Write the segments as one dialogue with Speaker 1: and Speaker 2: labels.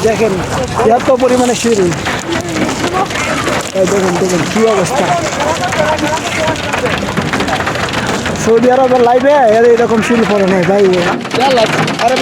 Speaker 1: দেখেন এত পরিমাণে শিল, দেখেন দেখেন কি অবস্থা। সৌদি আরবের লাইভে এরকম শিল পড়ে নাই ভাই। আরে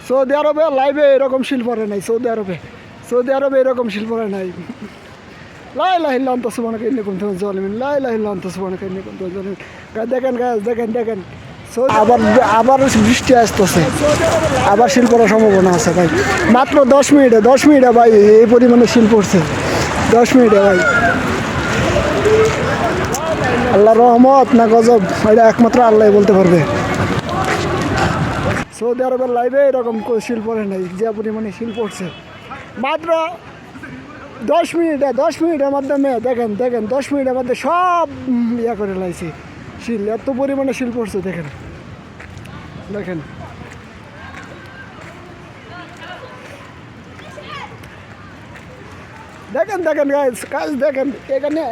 Speaker 1: সৌদি আরবে লাইভে এরকম শিল পড়ে নাই। সৌদি আরবে এরকম শিল পড়ে নাই। লা ইলাহা ইল্লা আনতা সুবহানাকা ইন্নী কুনতু মিনাজ জালিমিন। লা ইলাহা ইল্লা আনতা সুবহানাকা ইন্নী কুনতু মিনাজ জালিমিন। দেখেন গাইস, দেখেন দেখেন আবার বৃষ্টি আসতেছে, আবার শিল পড়ার সম্ভাবনা আছে ভাই। মাত্র 10 মিনিটে ভাই এই পরিমাণে শিল পড়ছে। 10 মিনিটে ভাই, আল্লাহর রহমত না গজব এটা একমাত্র আল্লাহ বলতে পারবে। সৌদি আরবের লাইভে এরকম শিল পড়ে নাই, যে পরিমাণে শিল পড়ছে মাত্র 10 মিনিটের মাধ্যমে। দেখেন দেখেন 10 মিনিটের মধ্যে সব ইয়া করে লাইছে শিল, এত পরিমাণে শিল পড়ছে। দেখেন দেখেন দেখেন দেখেন কাজ দেখেন এখানে,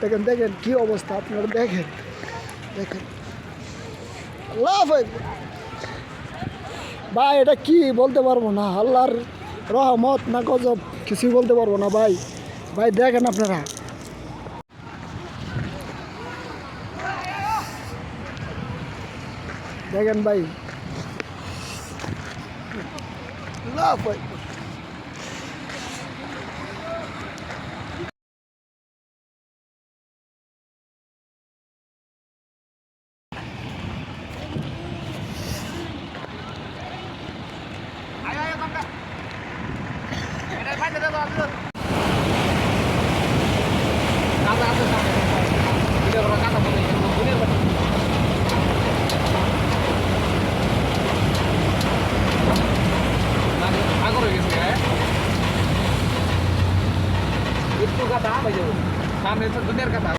Speaker 1: দেখেন দেখেন কি অবস্থা আপনারা দেখেন দেখেন। ভাই এটা কি বলতে পারবো না, আল্লাহর রহমত না গজব কিছুই বলতে পারবো না ভাই। ভাই দেখেন আপনারা, দেখেন ভাই ভাই।
Speaker 2: Itu kata apa itu? Kami itu benar kata.